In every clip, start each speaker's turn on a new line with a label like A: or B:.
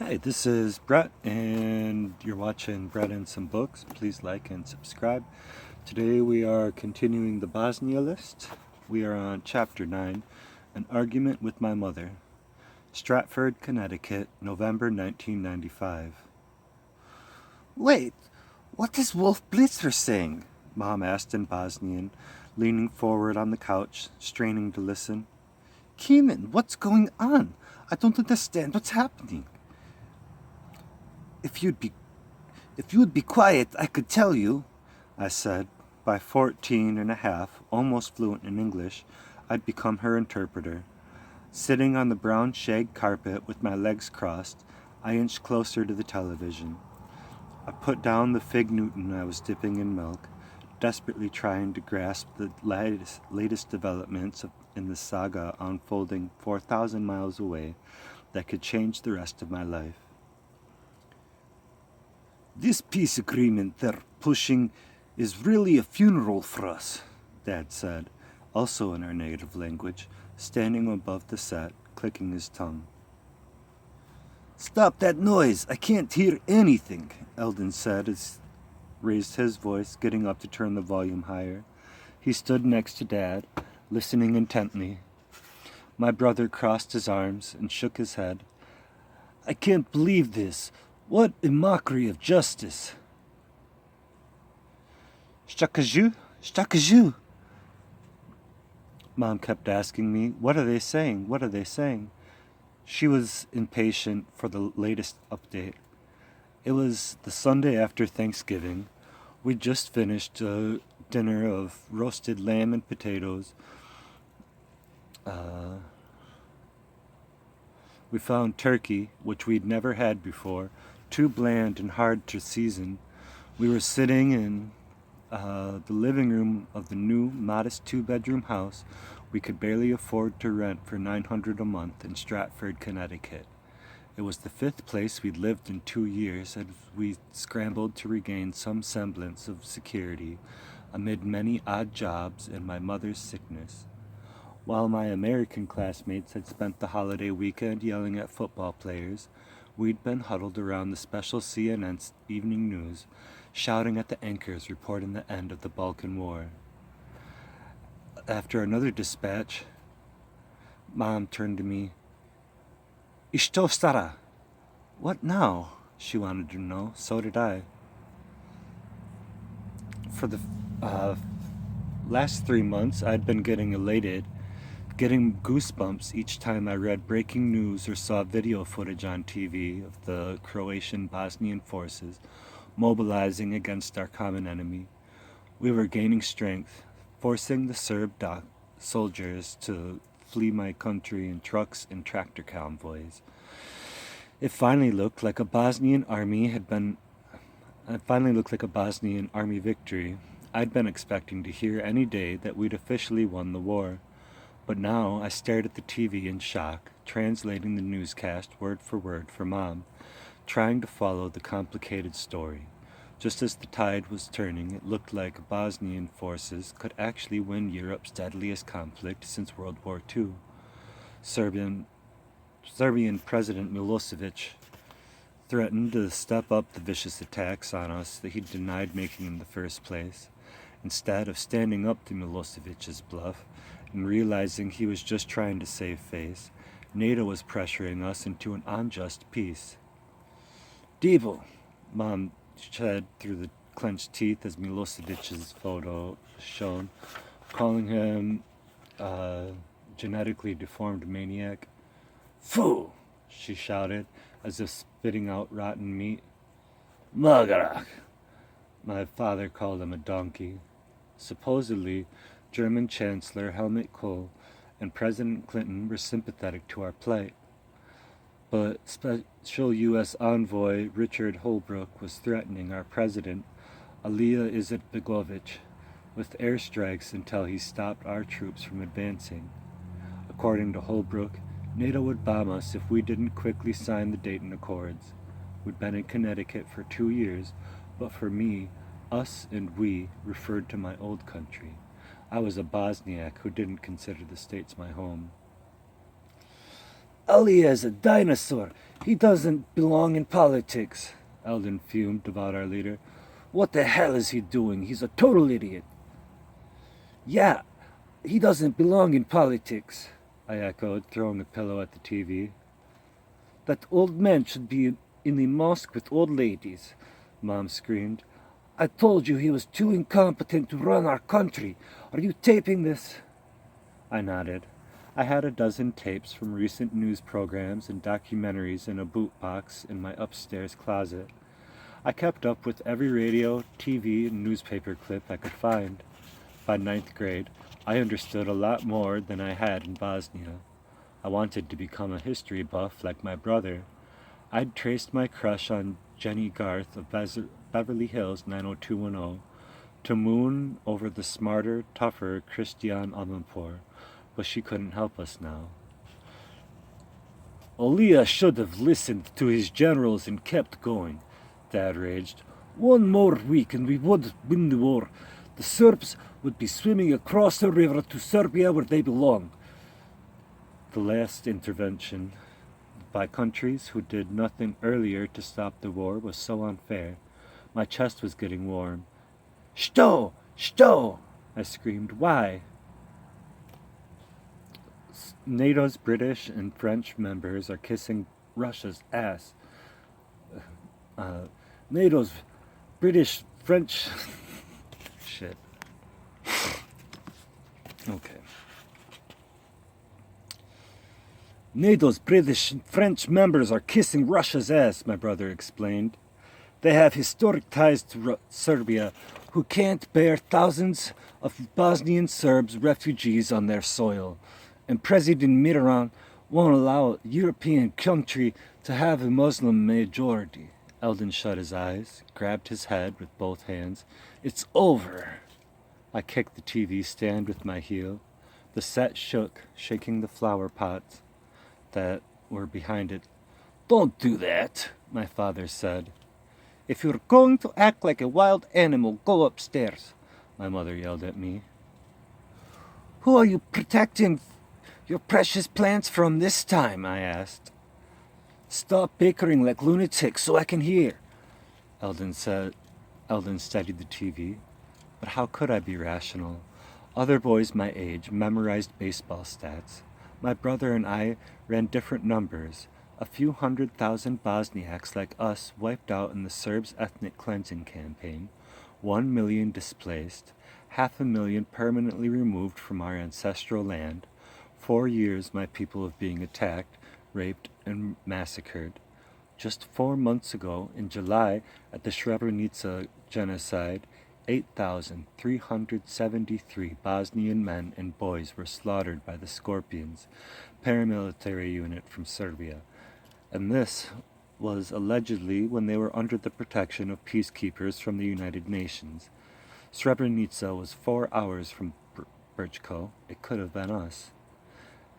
A: Hi, this is Brett, and you're watching Brett and Some Books. Please like and subscribe. Today we are continuing the Bosnia list. We are on Chapter 9, An Argument with My Mother. Stratford, Connecticut, November 1995. Wait, what is Wolf Blitzer saying? Mom asked in Bosnian, leaning forward on the couch, straining to listen. Keeman, what's going on? I don't understand what's happening. If you would be quiet, I could tell you, I said. By 14 and a half, almost fluent in English, I'd become her interpreter. Sitting on the brown shag carpet with my legs crossed, I inched closer to the television. I put down the fig Newton I was dipping in milk, desperately trying to grasp the latest developments in the saga unfolding 4,000 miles away that could change the rest of my life. This peace agreement they're pushing is really a funeral for us, Dad said, also in our native language, standing above the set, clicking his tongue. Stop that noise! I can't hear anything, Eldon said as raised his voice, getting up to turn the volume higher. He stood next to Dad, listening intently. My brother crossed his arms and shook his head. I can't believe this. What a mockery of justice. Shtakaju? Shtakaju? Mom kept asking me, what are they saying? What are they saying? She was impatient for the latest update. It was the Sunday after Thanksgiving. We'd just finished a dinner of roasted lamb and potatoes. We found turkey, which we'd never had before, too bland and hard to season. We were sitting in the living room of the new, modest two-bedroom house we could barely afford to rent for $900 a month in Stratford, Connecticut. It was the fifth place we'd lived in 2 years as we scrambled to regain some semblance of security amid many odd jobs and my mother's sickness. While my American classmates had spent the holiday weekend yelling at football players, we'd been huddled around the special CNN evening news, shouting at the anchors reporting the end of the Balkan War. After another dispatch, Mom turned to me. Ishto stara? What now? She wanted to know. So did I. For the last 3 months, I'd been getting elated, getting goosebumps each time I read breaking news or saw video footage on TV of the Croatian Bosnian forces mobilizing against our common enemy. We were gaining strength, forcing the Serb soldiers to flee my country in trucks and tractor convoys. It finally looked like a Bosnian army victory. I'd been expecting to hear any day that we'd officially won the war. But now I stared at the TV in shock, translating the newscast word for word for Mom, trying to follow the complicated story. Just as the tide was turning, it looked like Bosnian forces could actually win Europe's deadliest conflict since World War II. Serbian President Milosevic threatened to step up the vicious attacks on us that he'd denied making in the first place. Instead of standing up to Milosevic's bluff and realizing he was just trying to save face, NATO was pressuring us into an unjust peace. Devil, Mom said through the clenched teeth as Milosevic's photo shone, calling him a genetically deformed maniac. Foo! She shouted, as if spitting out rotten meat. Magarak! My father called him a donkey. Supposedly, German Chancellor Helmut Kohl and President Clinton were sympathetic to our plight. But Special U.S. Envoy Richard Holbrooke was threatening our president, Alija Izetbegovic, with airstrikes until he stopped our troops from advancing. According to Holbrooke, NATO would bomb us if we didn't quickly sign the Dayton Accords. We'd been in Connecticut for 2 years, but for me, us and we referred to my old country. I was a Bosniak who didn't consider the States my home. Ali is a dinosaur. He doesn't belong in politics. Eldon fumed about our leader. What the hell is he doing? He's a total idiot. Yeah, he doesn't belong in politics, I echoed, throwing a pillow at the TV. That old man should be in the mosque with old ladies, Mom screamed. I told you he was too incompetent to run our country. Are you taping this? I nodded. I had a dozen tapes from recent news programs and documentaries in a boot box in my upstairs closet. I kept up with every radio, TV, and newspaper clip I could find. By ninth grade, I understood a lot more than I had in Bosnia. I wanted to become a history buff like my brother. I'd traced my crush on Jenny Garth of Beverly Hills 90210 to moon over the smarter, tougher Christiane Amanpour, but she couldn't help us now. Olia should have listened to his generals and kept going, Dad raged. One more week and we would win the war. The Serbs would be swimming across the river to Serbia where they belong. The last intervention by countries who did nothing earlier to stop the war was so unfair. My chest was getting warm. Sto! Sto! I screamed. Why? NATO's British and French members are kissing Russia's ass. NATO's British, French... Shit. Okay. NATO's British and French members are kissing Russia's ass, my brother explained. They have historic ties to Serbia, who can't bear thousands of Bosnian Serbs refugees on their soil. And President Mitterrand won't allow a European country to have a Muslim majority. Eldon shut his eyes, grabbed his head with both hands. It's over. I kicked the TV stand with my heel. The set shook, shaking the flower pots that were behind it. Don't do that, my father said. If you're going to act like a wild animal, go upstairs, my mother yelled at me. Who are you protecting your precious plants from this time? I asked. Stop bickering like lunatics so I can hear, Eldon said. Eldon studied the TV. But how could I be rational? Other boys my age memorized baseball stats. My brother and I ran different numbers. A few 100,000 Bosniaks like us wiped out in the Serbs' ethnic cleansing campaign. 1 million displaced. 500,000 permanently removed from our ancestral land. 4 years my people of being attacked, raped, and massacred. Just 4 months ago, in July, at the Srebrenica genocide, 8,373 Bosnian men and boys were slaughtered by the Scorpions, paramilitary unit from Serbia. And this was allegedly when they were under the protection of peacekeepers from the United Nations. Srebrenica was 4 hours from Brčko. It could have been us.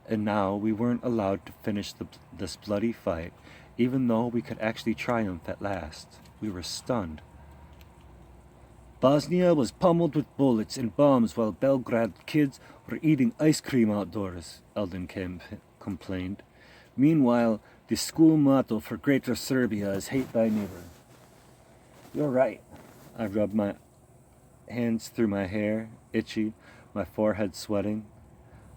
A: And now we weren't allowed to finish this bloody fight, even though we could actually triumph at last. We were stunned. Bosnia was pummeled with bullets and bombs while Belgrade kids were eating ice cream outdoors, Eldon complained. Meanwhile, the school motto for Greater Serbia is hate thy neighbor. You're right. I rubbed my hands through my hair, itchy, my forehead sweating.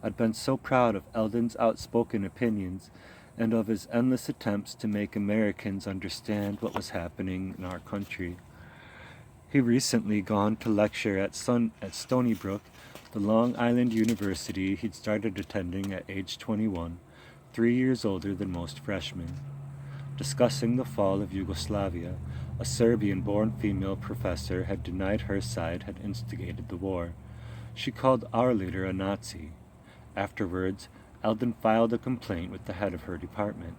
A: I'd been so proud of Eldon's outspoken opinions and of his endless attempts to make Americans understand what was happening in our country. He recently gone to lecture at Stony Brook, the Long Island University he'd started attending at age 21, 3 years older than most freshmen. Discussing the fall of Yugoslavia, a Serbian-born female professor had denied her side had instigated the war. She called our leader a Nazi. Afterwards, Eldon filed a complaint with the head of her department.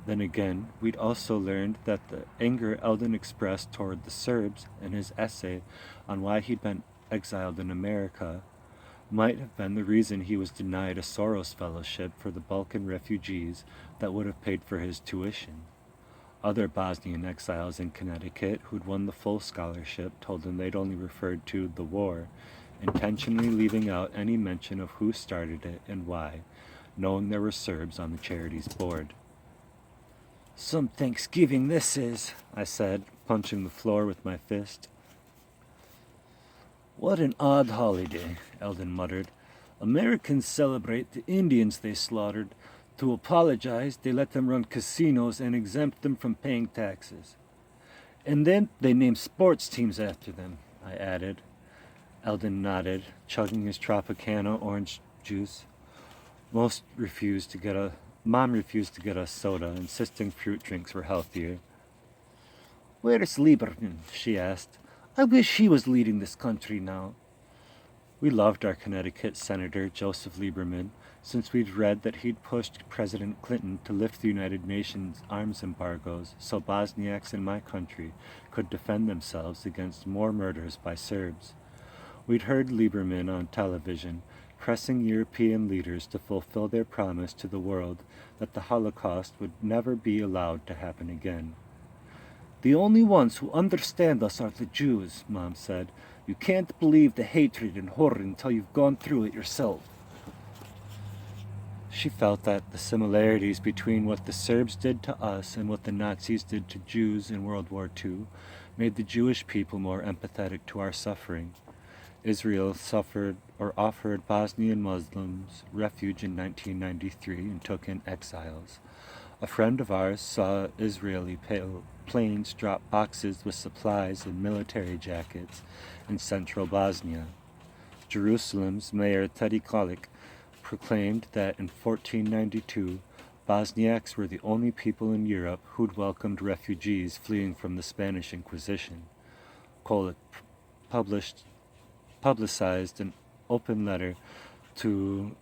A: Then again, we'd also learned that the anger Eldon expressed toward the Serbs in his essay on why he'd been exiled in America might have been the reason he was denied a Soros Fellowship for the Balkan refugees that would have paid for his tuition. Other Bosnian exiles in Connecticut who'd won the full scholarship told him they'd only referred to the war, intentionally leaving out any mention of who started it and why, knowing there were Serbs on the charity's board. "Some Thanksgiving this is," I said, punching the floor with my fist. "What an odd holiday," Eldon muttered. "Americans celebrate the Indians they slaughtered. To apologize, they let them run casinos and exempt them from paying taxes. And then they name sports teams after them," I added. Eldon nodded, chugging his Tropicana orange juice. Mom refused to get us soda, insisting fruit drinks were healthier. "Where's Lieberman?" she asked. "I wish he was leading this country now." We loved our Connecticut Senator, Joseph Lieberman, since we'd read that he'd pushed President Clinton to lift the United Nations arms embargoes so Bosniaks in my country could defend themselves against more murders by Serbs. We'd heard Lieberman on television, pressing European leaders to fulfill their promise to the world that the Holocaust would never be allowed to happen again. "The only ones who understand us are the Jews," Mom said. "You can't believe the hatred and horror until you've gone through it yourself." She felt that the similarities between what the Serbs did to us and what the Nazis did to Jews in World War II made the Jewish people more empathetic to our suffering. Israel offered Bosnian Muslims refuge in 1993 and took in exiles. A friend of ours saw Israeli planes drop boxes with supplies and military jackets in central Bosnia. Jerusalem's mayor Teddy Kolik proclaimed that in 1492, Bosniaks were the only people in Europe who'd welcomed refugees fleeing from the Spanish Inquisition. Kolik publicized an open letter to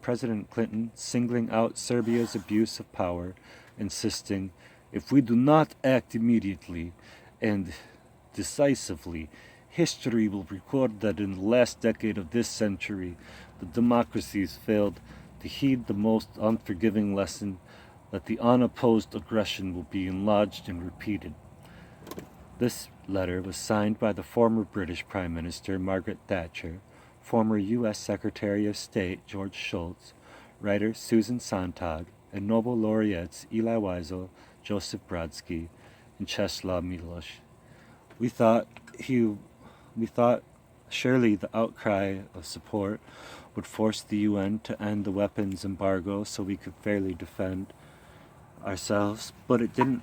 A: President Clinton singling out Serbia's abuse of power, insisting, "If we do not act immediately and decisively, history will record that in the last decade of this century, the democracies failed to heed the most unforgiving lesson that the unopposed aggression will be enlarged and repeated." This letter was signed by the former British Prime Minister Margaret Thatcher, former U.S. Secretary of State George Shultz, writer Susan Sontag, and Nobel laureates Elie Wiesel, Joseph Brodsky, and Czeslaw Milosz. We thought surely the outcry of support would force the UN to end the weapons embargo so we could fairly defend ourselves, but it didn't.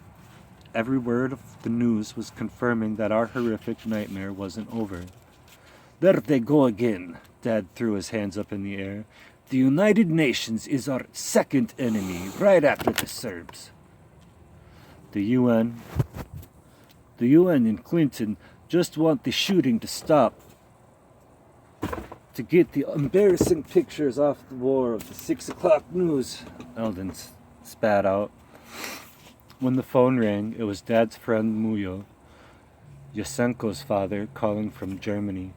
A: Every word of the news was confirming that our horrific nightmare wasn't over. "There they go again," Dad threw his hands up in the air. "The United Nations is our second enemy, right after the Serbs." The UN and Clinton just want the shooting to stop, to get the embarrassing pictures off the war of the 6 o'clock news, Eldon spat out. When the phone rang, it was Dad's friend Muyo, Yasenko's father, calling from Germany,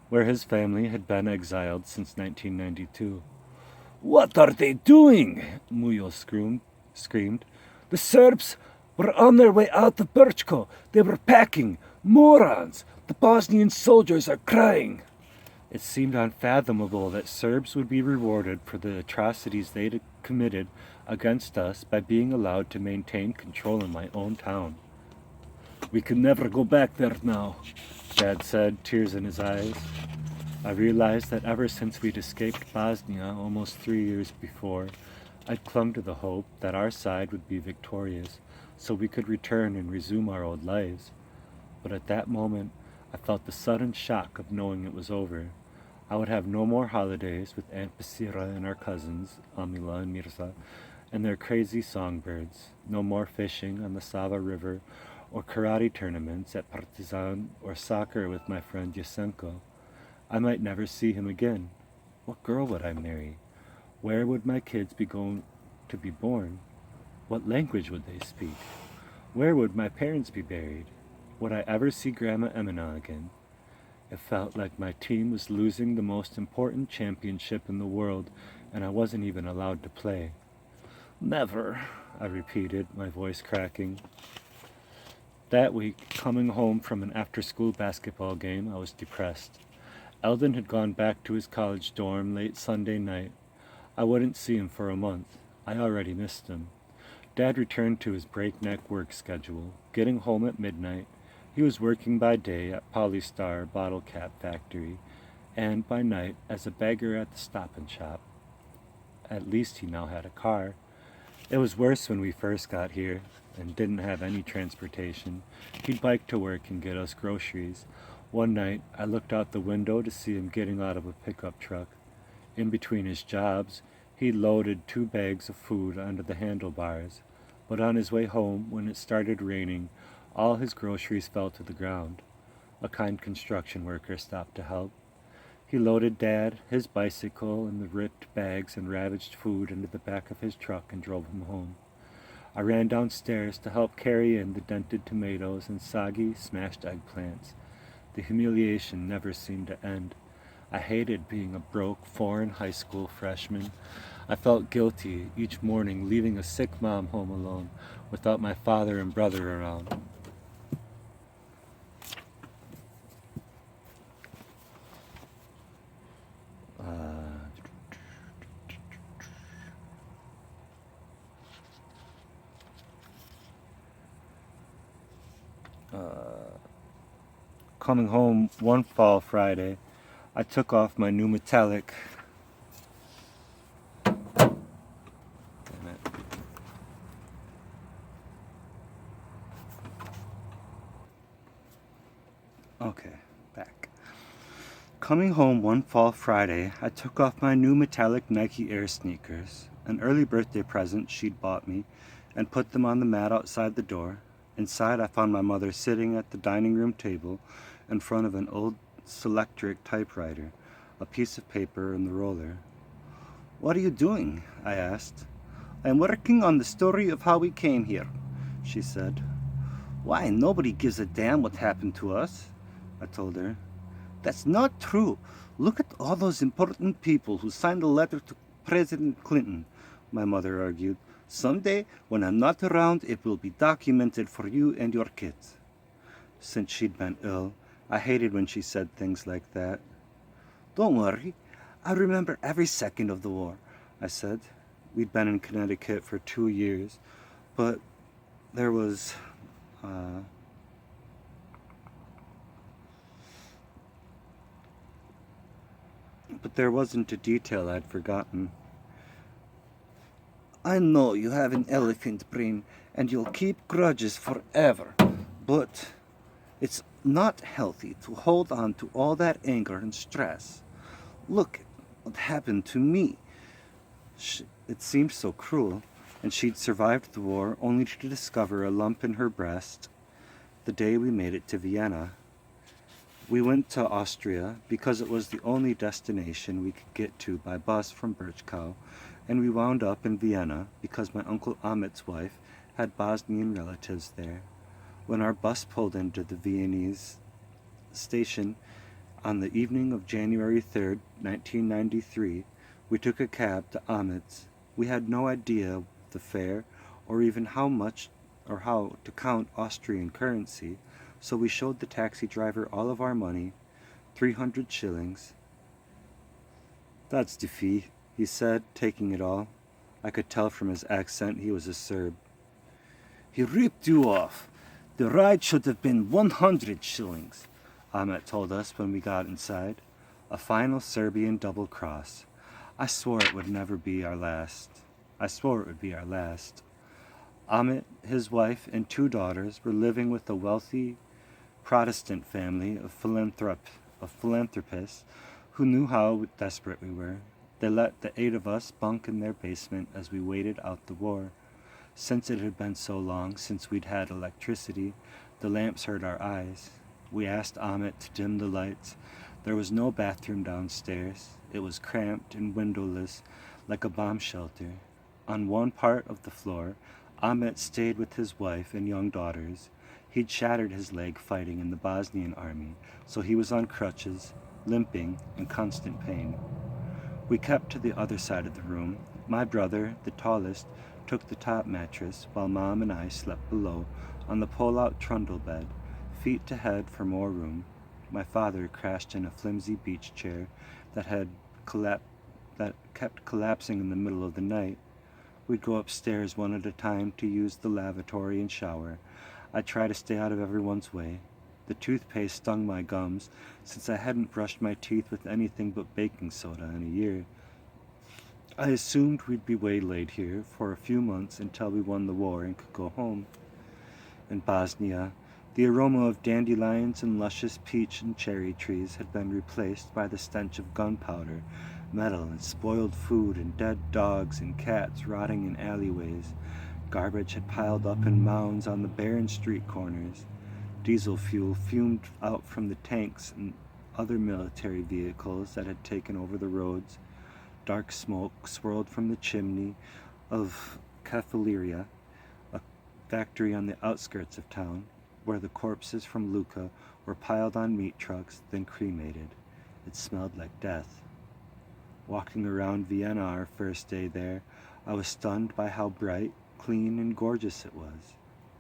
A: where his family had been exiled since 1992. "What are they doing?" Muyo screamed. "The Serbs were on their way out of Brčko. They were packing. Morons! The Bosnian soldiers are crying." It seemed unfathomable that Serbs would be rewarded for the atrocities they'd committed against us by being allowed to maintain control in my own town. "We can never go back there now," Dad said, tears in his eyes. I realized that ever since we'd escaped Bosnia almost 3 years before, I'd clung to the hope that our side would be victorious, so we could return and resume our old lives. But at that moment, I felt the sudden shock of knowing it was over. I would have no more holidays with Aunt Basira and our cousins, Amila and Mirza, and their crazy songbirds, no more fishing on the Sava River, or karate tournaments at Partizan, or soccer with my friend Yasenko. I might never see him again. What girl would I marry? Where would my kids be going to be born? What language would they speak? Where would my parents be buried? Would I ever see Grandma Emina again? It felt like my team was losing the most important championship in the world, and I wasn't even allowed to play. "Never," I repeated, my voice cracking. That week, coming home from an after-school basketball game, I was depressed. Eldon had gone back to his college dorm late Sunday night. I wouldn't see him for a month. I already missed him. Dad returned to his breakneck work schedule, getting home at midnight. He was working by day at Polystar Bottle Cap Factory, and by night as a beggar at the Stop and Shop. At least he now had a car. It was worse when we first got here and didn't have any transportation. He'd bike to work and get us groceries. One night, I looked out the window to see him getting out of a pickup truck. In between his jobs, he loaded 2 bags of food onto the handlebars. But on his way home, when it started raining, all his groceries fell to the ground. A kind construction worker stopped to help. He loaded Dad, his bicycle, and the ripped bags and ravaged food into the back of his truck and drove him home. I ran downstairs to help carry in the dented tomatoes and soggy, smashed eggplants. The humiliation never seemed to end. I hated being a broke, foreign high school freshman. I felt guilty each morning leaving a sick mom home alone without my father and brother around. Coming home one fall Friday, I took off my new metallic. Damn it. Okay, back. Coming home one fall Friday, I took off my new metallic Nike Air sneakers, an early birthday present she'd bought me, and put them on the mat outside the door. Inside, I found my mother sitting at the dining room table in front of an old Selectric typewriter, a piece of paper and the roller. "What are you doing?" I asked. "I'm working on the story of how we came here," she said. "Why, nobody gives a damn what happened to us," I told her. "That's not true. Look at all those important people who signed a letter to President Clinton," my mother argued. "Someday, when I'm not around, it will be documented for you and your kids." Since she'd been ill, I hated when she said things like that. "Don't worry. I remember every second of the war," I said. We'd been in Connecticut for 2 years, but there was... But there wasn't a detail I'd forgotten. "I know you have an elephant brain and you'll keep grudges forever, but it's not healthy to hold on to all that anger and stress. Look what happened to me." It seemed so cruel, and she'd survived the war only to discover a lump in her breast the day we made it to Vienna. We went to Austria because it was the only destination we could get to by bus from Birchkow, and we wound up in Vienna because my Uncle Amit's wife had Bosnian relatives there. When our bus pulled into the Viennese station on the evening of January 3rd, 1993, we took a cab to Amit's. We had no idea the fare or even how much or how to count Austrian currency, so we showed the taxi driver all of our money, 300 shillings. "That's the fee," he said, taking it all. I could tell from his accent he was a Serb. "He ripped you off. The ride should have been 100 shillings, Ahmet told us when we got inside. A final Serbian double cross. I swore it would be our last. Ahmet, his wife, and 2 daughters were living with a wealthy Protestant family of philanthropists who knew how desperate we were. They let the 8 of us bunk in their basement as we waited out the war. Since it had been so long since we'd had electricity, the lamps hurt our eyes. We asked Ahmet to dim the lights. There was no bathroom downstairs. It was cramped and windowless, like a bomb shelter. On one part of the floor, Ahmet stayed with his wife and young daughters. He'd shattered his leg fighting in the Bosnian army, so he was on crutches, limping, in constant pain. We kept to the other side of the room. My brother, the tallest, took the top mattress, while Mom and I slept below on the pull-out trundle bed, feet to head for more room. My father crashed in a flimsy beach chair that had that kept collapsing in the middle of the night. We'd go upstairs one at a time to use the lavatory and shower. I'd try to stay out of everyone's way. The toothpaste stung my gums, since I hadn't brushed my teeth with anything but baking soda in a year. I assumed we'd be waylaid here for a few months until we won the war and could go home. In Bosnia, the aroma of dandelions and luscious peach and cherry trees had been replaced by the stench of gunpowder, metal, and spoiled food and dead dogs and cats rotting in alleyways. Garbage had piled up in mounds on the barren street corners. Diesel fuel fumed out from the tanks and other military vehicles that had taken over the roads. Dark smoke swirled from the chimney of Cafaleria, a factory on the outskirts of town, where the corpses from Lucca were piled on meat trucks, then cremated. It smelled like death. Walking around Vienna our first day there, I was stunned by how bright, clean, and gorgeous it was.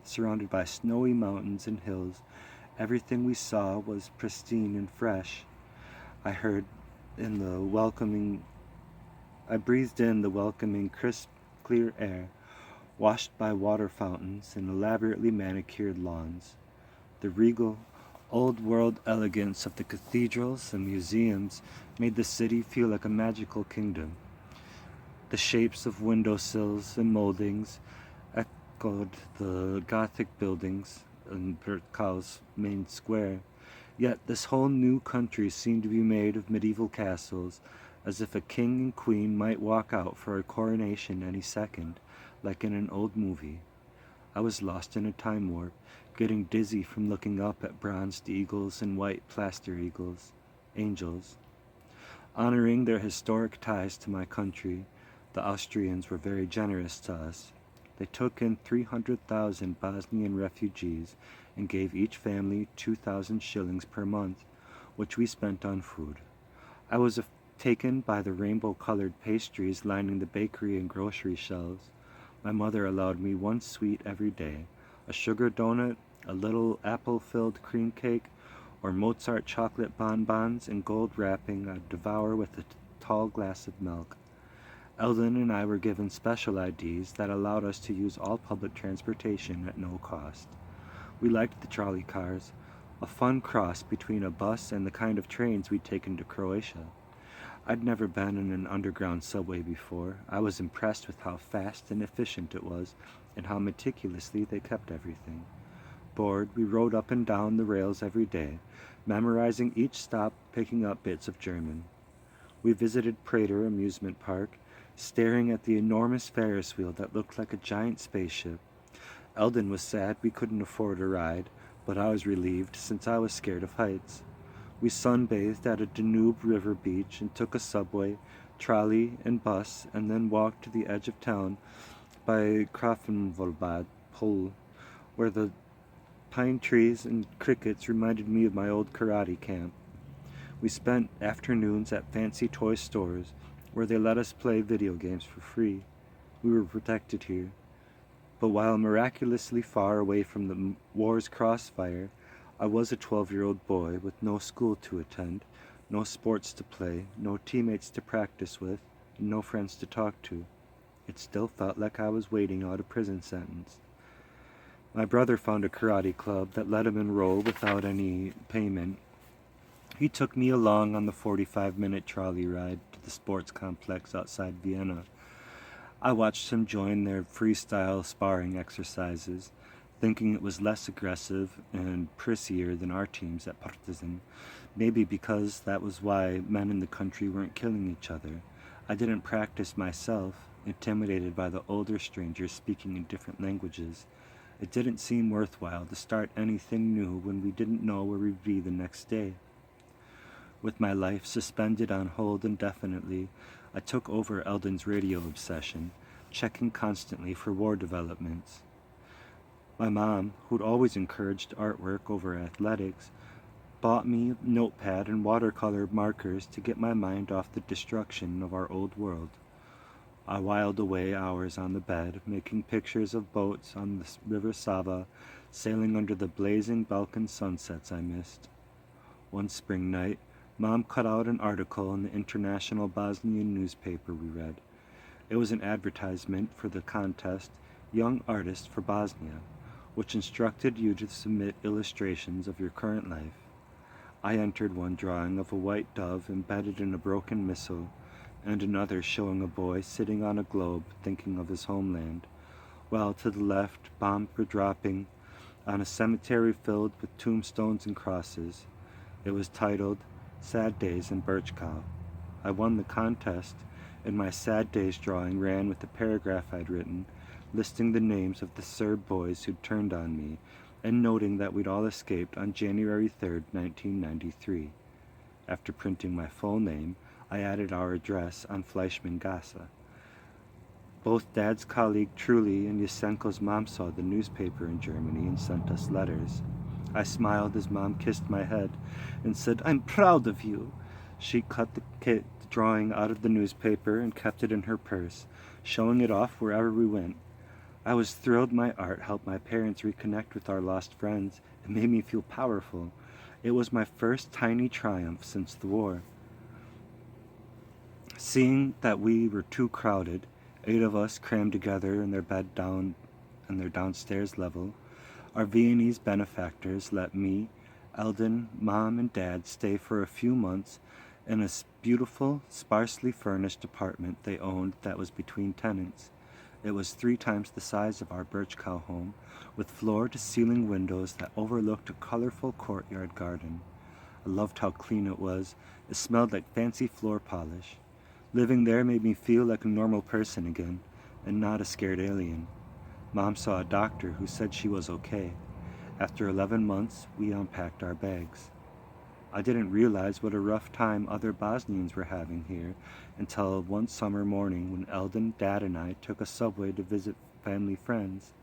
A: Surrounded by snowy mountains and hills, everything we saw was pristine and fresh. I breathed in the welcoming, crisp, clear air, washed by water fountains and elaborately manicured lawns. The regal, old-world elegance of the cathedrals and museums made the city feel like a magical kingdom. The shapes of windowsills and moldings echoed the Gothic buildings in Berkow's main square, yet this whole new country seemed to be made of medieval castles, as if a king and queen might walk out for a coronation any second, like in an old movie. I was lost in a time warp, getting dizzy from looking up at bronzed eagles and white plaster angels. Honoring their historic ties to my country, the Austrians were very generous to us. They took in 300,000 Bosnian refugees and gave each family 2,000 shillings per month, which we spent on food. I was taken by the rainbow-colored pastries lining the bakery and grocery shelves. My mother allowed me one sweet every day, a sugar donut, a little apple-filled cream cake, or Mozart chocolate bonbons in gold wrapping I'd devour with a tall glass of milk. Eldon and I were given special IDs that allowed us to use all public transportation at no cost. We liked the trolley cars, a fun cross between a bus and the kind of trains we'd taken to Croatia. I'd never been in an underground subway before. I was impressed with how fast and efficient it was, and how meticulously they kept everything. Bored, we rode up and down the rails every day, memorizing each stop, picking up bits of German. We visited Prater Amusement Park, staring at the enormous Ferris wheel that looked like a giant spaceship. Eldon was sad we couldn't afford a ride, but I was relieved since I was scared of heights. We sunbathed at a Danube River beach and took a subway, trolley, and bus, and then walked to the edge of town by Grafenwolbad Pole, where the pine trees and crickets reminded me of my old karate camp. We spent afternoons at fancy toy stores, where they let us play video games for free. We were protected here. But while miraculously far away from the war's crossfire, I was a 12-year-old boy with no school to attend, no sports to play, no teammates to practice with, and no friends to talk to. It still felt like I was waiting out a prison sentence. My brother found a karate club that let him enroll without any payment. He took me along on the 45-minute trolley ride to the sports complex outside Vienna. I watched him join their freestyle sparring exercises, thinking it was less aggressive and prissier than our teams at Partizan, maybe because that was why men in the country weren't killing each other. I didn't practice myself, intimidated by the older strangers speaking in different languages. It didn't seem worthwhile to start anything new when we didn't know where we'd be the next day. With my life suspended on hold indefinitely, I took over Eldon's radio obsession, checking constantly for war developments. My mom, who'd always encouraged artwork over athletics, bought me a notepad and watercolor markers to get my mind off the destruction of our old world. I whiled away hours on the bed, making pictures of boats on the river Sava, sailing under the blazing Balkan sunsets I missed. One spring night, Mom cut out an article in the International Bosnian newspaper we read. It was an advertisement for the contest Young Artist for Bosnia, which instructed you to submit illustrations of your current life. I entered one drawing of a white dove embedded in a broken missile, and another showing a boy sitting on a globe thinking of his homeland, while to the left bombs were dropping on a cemetery filled with tombstones and crosses. It was titled Sad Days in Birchkow. I won the contest, and my Sad Days drawing ran with the paragraph I'd written, listing the names of the Serb boys who'd turned on me, and noting that we'd all escaped on January 3rd, 1993. After printing my full name, I added our address on Fleischmann Gasse. Both Dad's colleague Truly and Yusenko's mom saw the newspaper in Germany and sent us letters. I smiled as Mom kissed my head and said, "I'm proud of you." She cut the drawing out of the newspaper and kept it in her purse, showing it off wherever we went. I was thrilled my art helped my parents reconnect with our lost friends. It made me feel powerful. It was my first tiny triumph since the war. Seeing that we were too crowded, 8 of us crammed together in their bed down on their downstairs level, our Viennese benefactors let me, Eldon, Mom, and Dad stay for a few months in a beautiful, sparsely furnished apartment they owned that was between tenants. It was 3 times the size of our Birchkow home, with floor-to-ceiling windows that overlooked a colorful courtyard garden. I loved how clean it was. It smelled like fancy floor polish. Living there made me feel like a normal person again, and not a scared alien. Mom saw a doctor who said she was okay. After 11 months, we unpacked our bags. I didn't realize what a rough time other Bosnians were having here until one summer morning when Eldon, Dad, and I took a subway to visit family friends.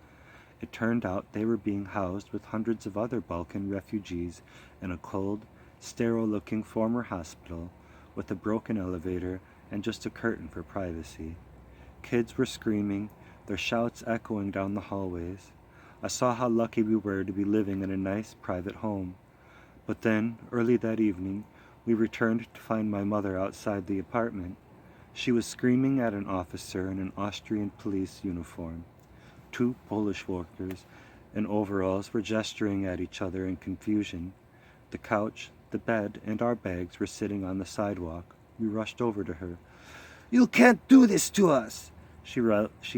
A: It turned out they were being housed with hundreds of other Balkan refugees in a cold, sterile-looking former hospital with a broken elevator and just a curtain for privacy. Kids were screaming, their shouts echoing down the hallways. I saw how lucky we were to be living in a nice private home. But then, early that evening, we returned to find my mother outside the apartment. She was screaming at an officer in an Austrian police uniform. 2 Polish workers in overalls were gesturing at each other in confusion. The couch, the bed, and our bags were sitting on the sidewalk. We rushed over to her. "You can't do this to us!" She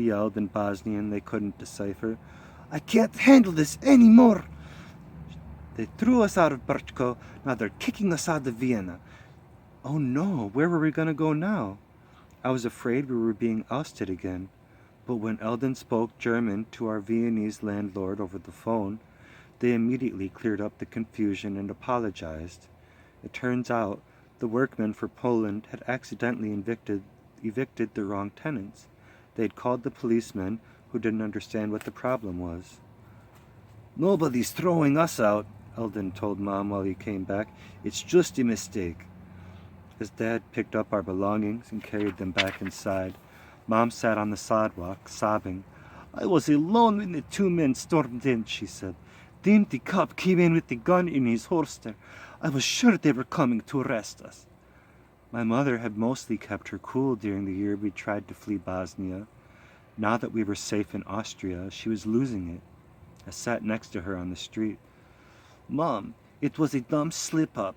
A: yelled in Bosnian they couldn't decipher. "I can't handle this anymore! They threw us out of Brčko, now they're kicking us out of Vienna." Oh no, where were we going to go now? I was afraid we were being ousted again. But when Eldon spoke German to our Viennese landlord over the phone, they immediately cleared up the confusion and apologized. It turns out the workmen for Poland had accidentally evicted the wrong tenants. They had called the policemen, who didn't understand what the problem was. "Nobody's throwing us out," Eldon told Mom while he came back. "It's just a mistake." His dad picked up our belongings and carried them back inside. Mom sat on the sidewalk, sobbing. "I was alone when the 2 men stormed in," she said. "Then the cop came in with the gun in his holster. I was sure they were coming to arrest us." My mother had mostly kept her cool during the year we tried to flee Bosnia. Now that we were safe in Austria, she was losing it. I sat next to her on the street. "Mom, it was a dumb slip-up,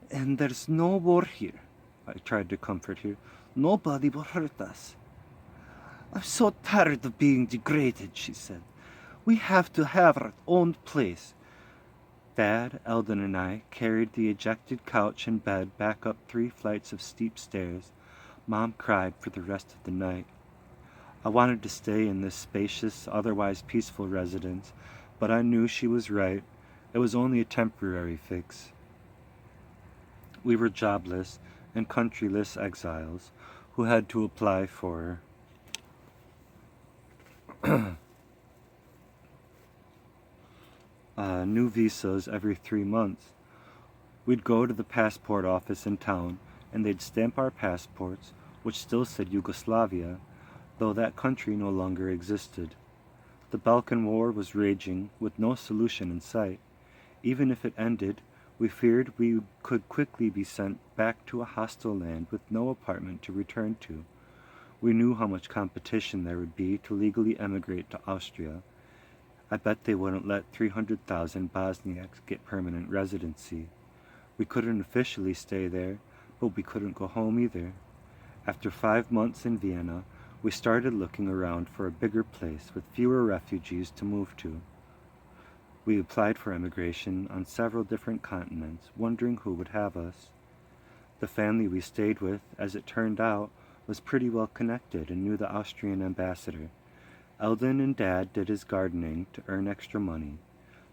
A: and there's no war here," I tried to comfort her. "Nobody will hurt us." "I'm so tired of being degraded," she said. "We have to have our own place." Dad, Eldon, and I carried the ejected couch and bed back up 3 flights of steep stairs. Mom cried for the rest of the night. I wanted to stay in this spacious, otherwise peaceful residence, but I knew she was right. It was only a temporary fix. We were jobless and countryless exiles who had to apply for new visas every 3 months. We'd go to the passport office in town, and they'd stamp our passports, which still said Yugoslavia, though that country no longer existed. The Balkan War was raging, with no solution in sight. Even if it ended, We feared we could quickly be sent back to a hostile land with no apartment to return to. We knew how much competition there would be to legally emigrate to Austria. I bet they wouldn't let 300,000 Bosniaks get permanent residency. We couldn't officially stay there, but we couldn't go home either. After 5 months in Vienna, we started looking around for a bigger place with fewer refugees to move to. We applied for emigration on several different continents, wondering who would have us. The family we stayed with, as it turned out, was pretty well connected and knew the Austrian ambassador. Eldon and Dad did his gardening to earn extra money.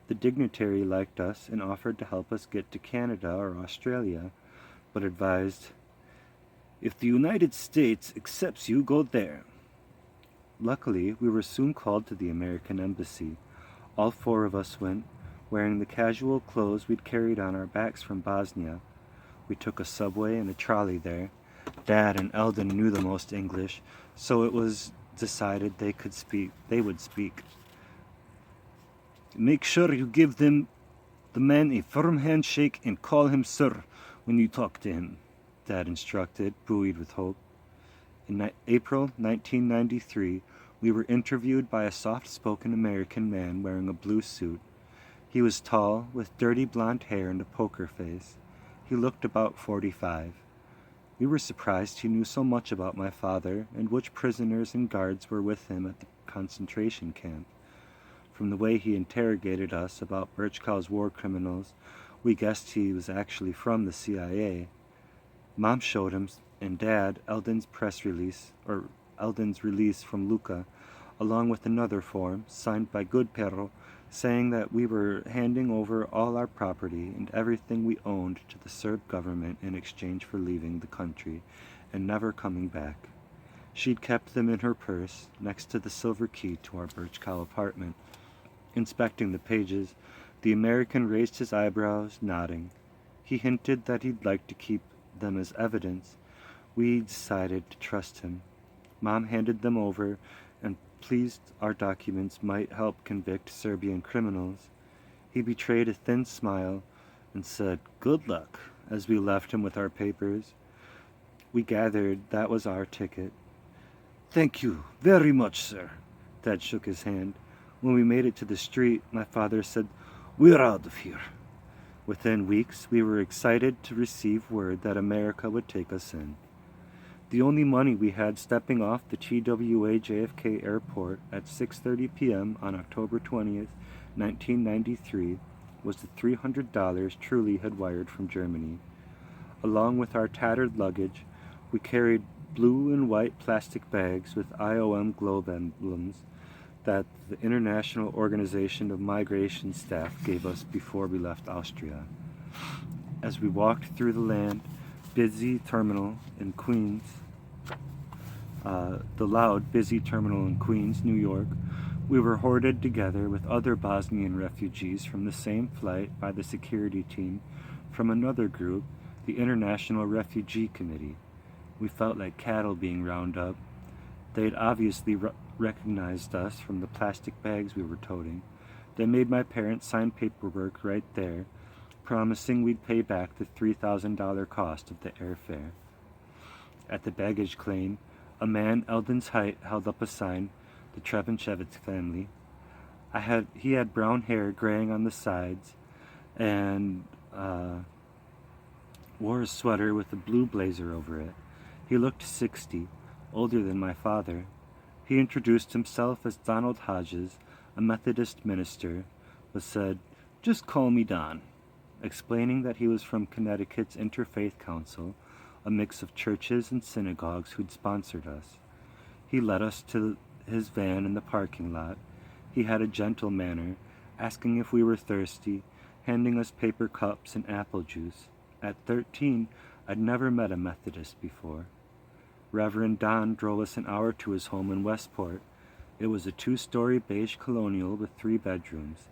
A: The dignitary liked us and offered to help us get to Canada or Australia, but advised, "If the United States accepts you, go there." Luckily, we were soon called to the American embassy. All four of us went, wearing the casual clothes we'd carried on our backs from Bosnia. We took a subway and a trolley there. Dad and Eldon knew the most English, so it was decided they would speak. "Make sure you give the man a firm handshake and call him sir when you talk to him," Dad instructed, buoyed with hope. In April 1993, we were interviewed by a soft-spoken American man wearing a blue suit. He was tall, with dirty blonde hair and a poker face. He looked about 45. We were surprised he knew so much about my father and which prisoners and guards were with him at the concentration camp. From the way he interrogated us about Birchkow's war criminals, we guessed he was actually from the CIA. Mom showed him and Dad Eldon's release from Lucca, along with another form signed by Goodperl, saying that we were handing over all our property and everything we owned to the Serb government in exchange for leaving the country and never coming back. She'd kept them in her purse next to the silver key to our Birchkow apartment. Inspecting the pages, the American raised his eyebrows, nodding. He hinted that he'd like to keep them as evidence. We decided to trust him. Mom handed them over and pleased our documents might help convict Serbian criminals. He betrayed a thin smile and said, "Good luck," as we left him with our papers. We gathered that was our ticket. "Thank you very much, sir." Dad shook his hand. When we made it to the street, my father said, "We're out of here." Within weeks, we were excited to receive word that America would take us in. The only money we had stepping off the TWA JFK airport at 6:30 p.m. on October 20th, 1993, was the $300 Truly had wired from Germany. Along with our tattered luggage, we carried blue and white plastic bags with IOM globe emblems that the International Organization of Migration staff gave us before we left Austria. As we walked through the busy terminal in Queens, New York, we were hoarded together with other Bosnian refugees from the same flight by the security team from another group, the International Refugee Committee. We felt like cattle being rounded up. They'd obviously recognized us from the plastic bags we were toting. They made my parents sign paperwork right there, promising we'd pay back the $3,000 cost of the airfare. At the baggage claim, a man Eldon's height held up a sign, "The Trebenchevitz family." He had brown hair graying on the sides and wore a sweater with a blue blazer over it. He looked 60, older than my father. He introduced himself as Donald Hodges, a Methodist minister, but said, "Just call me Don," explaining that he was from Connecticut's Interfaith Council, a mix of churches and synagogues who'd sponsored us. He led us to his van in the parking lot. He had a gentle manner, asking if we were thirsty, handing us paper cups and apple juice. At 13, I'd never met a Methodist before. Reverend Don drove us an hour to his home in Westport. It was a 2-story beige colonial with 3 bedrooms.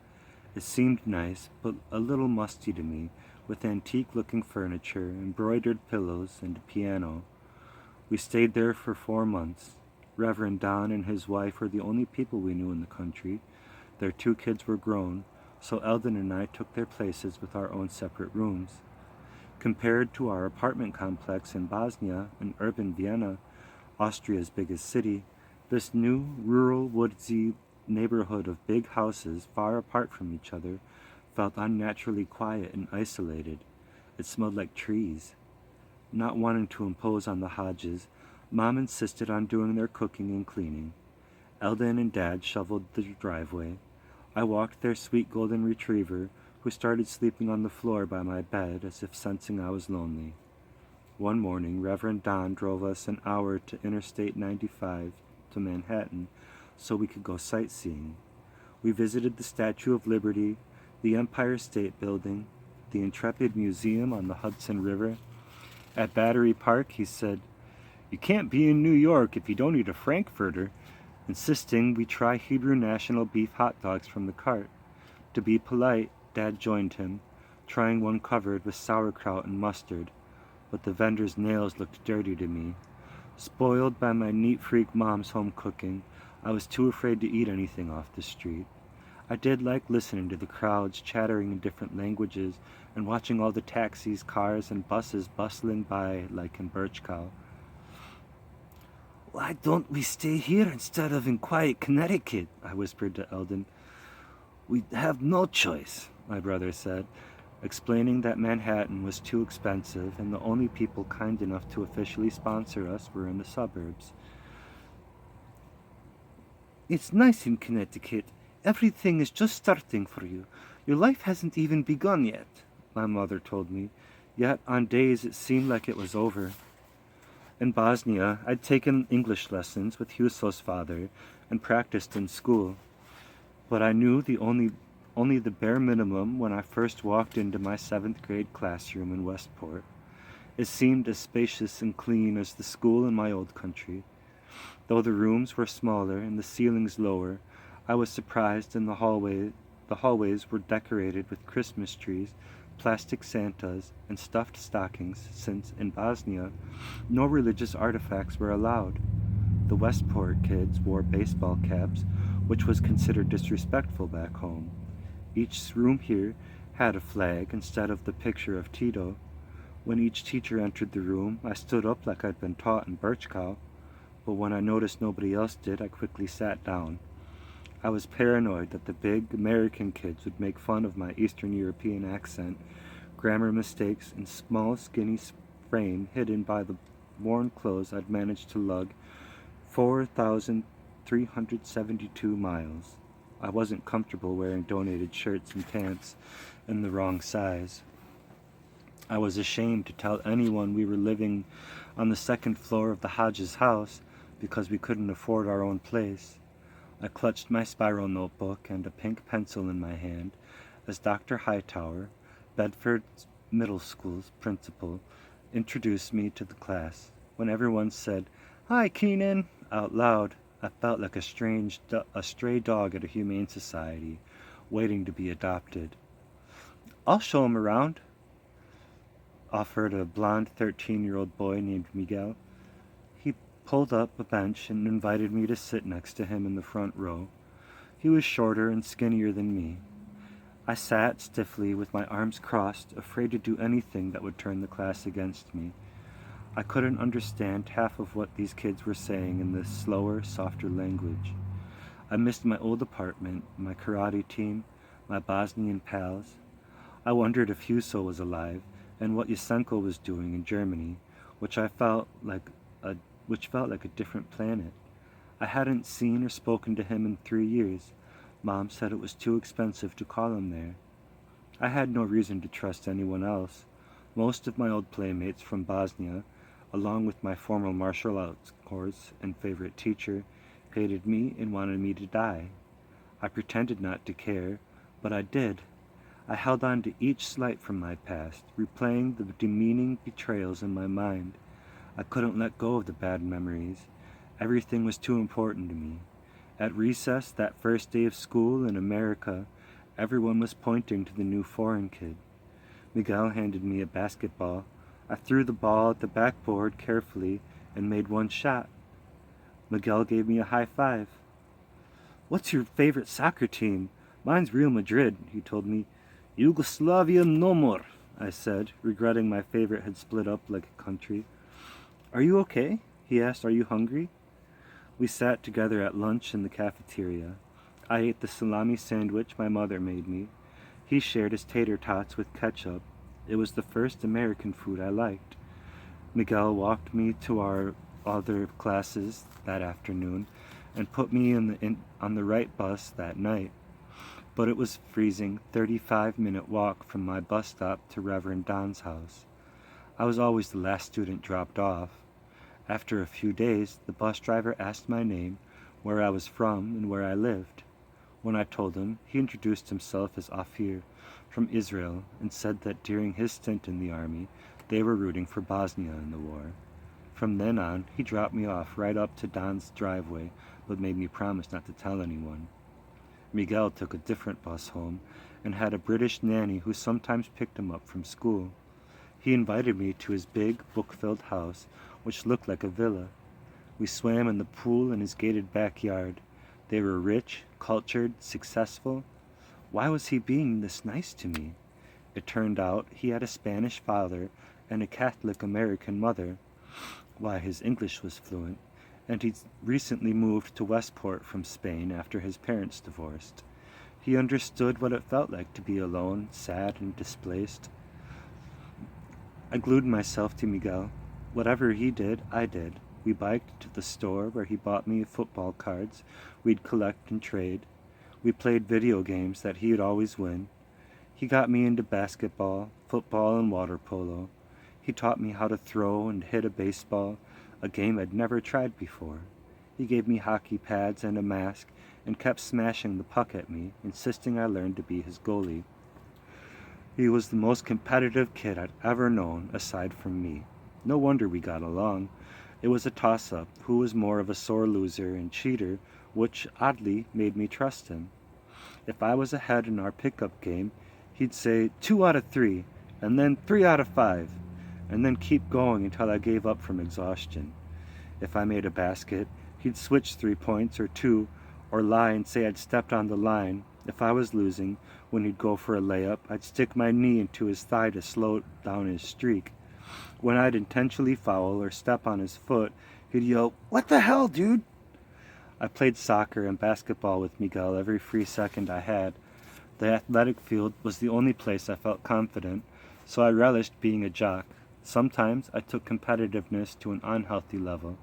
A: It seemed nice, but a little musty to me, with antique-looking furniture, embroidered pillows, and a piano. We stayed there for 4 months. Reverend Don and his wife were the only people we knew in the country. Their 2 kids were grown. so Eldon and I took their places with our own separate rooms. Compared to our apartment complex in Bosnia, in urban Vienna, Austria's biggest city, this new rural woodsy neighborhood of big houses far apart from each other felt unnaturally quiet and isolated. It smelled like trees. Not wanting to impose on the Hodges, Mom insisted on doing their cooking and cleaning. Eldon and Dad shoveled the driveway. I walked their sweet golden retriever, who started sleeping on the floor by my bed as if sensing I was lonely. One morning, Reverend Don drove us an hour to Interstate 95 to Manhattan so we could go sightseeing. We visited the Statue of Liberty, the Empire State Building, the Intrepid Museum on the Hudson River. At Battery Park, he said, "You can't be in New York if you don't eat a Frankfurter," insisting we try Hebrew National beef hot dogs from the cart. To be polite, Dad joined him, trying one covered with sauerkraut and mustard, but the vendor's nails looked dirty to me. Spoiled by my neat freak mom's home cooking, I was too afraid to eat anything off the street. I did like listening to the crowds chattering in different languages and watching all the taxis, cars, and buses bustling by like in Birchcow. "Why don't we stay here instead of in quiet Connecticut?" I whispered to Eldon. "We have no choice," my brother said, explaining that Manhattan was too expensive and the only people kind enough to officially sponsor us were in the suburbs. "It's nice in Connecticut. Everything is just starting for you. Your life hasn't even begun yet," my mother told me, yet on days it seemed like it was over. In Bosnia, I'd taken English lessons with Huso's father and practiced in school, but I knew only the bare minimum when I first walked into my 7th grade classroom in Westport. It seemed as spacious and clean as the school in my old country. Though the rooms were smaller and the ceilings lower, I was surprised in the hallways were decorated with Christmas trees, plastic Santas, and stuffed stockings, since in Bosnia, no religious artifacts were allowed. The Westport kids wore baseball caps, which was considered disrespectful back home. Each room here had a flag instead of the picture of Tito. When each teacher entered the room, I stood up like I'd been taught in Birchcow, but when I noticed nobody else did, I quickly sat down. I was paranoid that the big American kids would make fun of my Eastern European accent, grammar mistakes, and small, skinny frame hidden by the worn clothes I'd managed to lug 4,372 miles. I wasn't comfortable wearing donated shirts and pants in the wrong size. I was ashamed to tell anyone we were living on the 2nd floor of the Hodges' house because we couldn't afford our own place. I clutched my spiral notebook and a pink pencil in my hand as Dr. Hightower, Bedford Middle School's principal, introduced me to the class. When everyone said, "Hi, Keenan," out loud, I felt like a stray dog at a humane society, waiting to be adopted. "I'll show him around," offered a blond 13-year-old boy named Miguel. He pulled up a bench and invited me to sit next to him in the front row. He was shorter and skinnier than me. I sat stiffly with my arms crossed, afraid to do anything that would turn the class against me. I couldn't understand half of what these kids were saying in this slower, softer language. I missed my old apartment, my karate team, my Bosnian pals. I wondered if Huso was alive and what Yusenko was doing in Germany, which felt like a different planet. I hadn't seen or spoken to him in 3 years. Mom said it was too expensive to call him there. I had no reason to trust anyone else. Most of my old playmates from Bosnia, along with my former martial arts course and favorite teacher, hated me and wanted me to die. I pretended not to care, but I did. I held on to each slight from my past, replaying the demeaning betrayals in my mind. I couldn't let go of the bad memories. Everything was too important to me. At recess, that first day of school in America, everyone was pointing to the new foreign kid. Miguel handed me a basketball. I threw the ball at the backboard carefully and made one shot. Miguel gave me a high five. "What's your favorite soccer team?" Mine's Real Madrid, he told me. Yugoslavia no more, I said, regretting my favorite had split up like a country. Are you okay? He asked. Are you hungry? We sat together at lunch in the cafeteria. I ate the salami sandwich my mother made me. He shared his tater tots with ketchup. It was the first American food I liked. Miguel walked me to our other classes that afternoon and put me on the right bus that night. But it was freezing 35-minute walk from my bus stop to Reverend Don's house. I was always the last student dropped off. After a few days, the bus driver asked my name, where I was from, and where I lived. When I told him, he introduced himself as Afir from Israel and said that during his stint in the army, they were rooting for Bosnia in the war. From then on, he dropped me off right up to Don's driveway, but made me promise not to tell anyone. Miguel took a different bus home and had a British nanny who sometimes picked him up from school. He invited me to his big, book-filled house, which looked like a villa. We swam in the pool in his gated backyard. They were rich, cultured, successful. Why was he being this nice to me? It turned out he had a Spanish father and a Catholic American mother. Why, his English was fluent, and he'd recently moved to Westport from Spain after his parents divorced. He understood what it felt like to be alone, sad, and displaced. I glued myself to Miguel. Whatever he did, I did. We biked to the store where he bought me football cards we'd collect and trade. We played video games that he'd always win. He got me into basketball, football, and water polo. He taught me how to throw and hit a baseball, a game I'd never tried before. He gave me hockey pads and a mask and kept smashing the puck at me, insisting I learn to be his goalie. He was the most competitive kid I'd ever known, aside from me. No wonder we got along. It was a toss-up, who was more of a sore loser and cheater, which, oddly, made me trust him. If I was ahead in our pickup game, he'd say 2 out of 3, and then 3 out of 5, and then keep going until I gave up from exhaustion. If I made a basket, he'd switch 3 points or 2, or lie and say I'd stepped on the line. If I was losing, when he'd go for a layup, I'd stick my knee into his thigh to slow down his streak. When I'd intentionally foul or step on his foot, he'd yell, "What the hell, dude?" I played soccer and basketball with Miguel every free second I had. The athletic field was the only place I felt confident, so I relished being a jock. Sometimes I took competitiveness to an unhealthy level.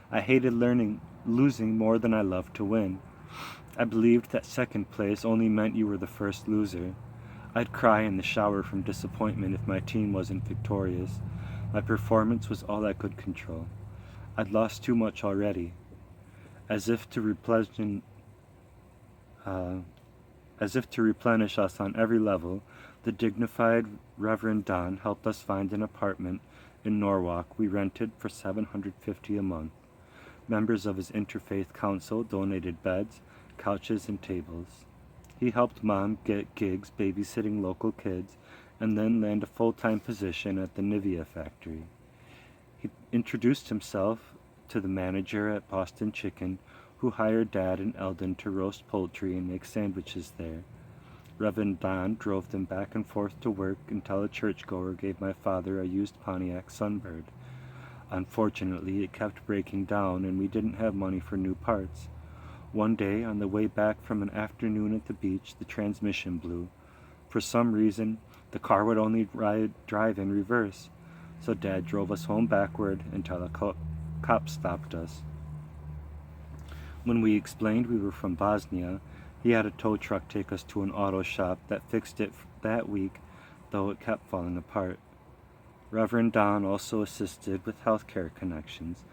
A: I hated losing more than I loved to win. I believed that second place only meant you were the first loser. I'd cry in the shower from disappointment if my team wasn't victorious. My performance was all I could control. I'd lost too much already. As if to replenish us on every level, the dignified Reverend Don helped us find an apartment in Norwalk we rented for $750 a month. Members of his interfaith council donated beds, couches, and tables. He helped Mom get gigs babysitting local kids and then land a full-time position at the Nivea factory. He introduced himself to the manager at Boston Chicken, who hired Dad and Eldon to roast poultry and make sandwiches there. Reverend Don drove them back and forth to work until a churchgoer gave my father a used Pontiac Sunbird. Unfortunately, it kept breaking down and we didn't have money for new parts. One day, on the way back from an afternoon at the beach, the transmission blew. For some reason, the car would only drive in reverse, so Dad drove us home backward until a cop stopped us. When we explained we were from Bosnia, he had a tow truck take us to an auto shop that fixed it that week, though it kept falling apart. Reverend Don also assisted with healthcare connections,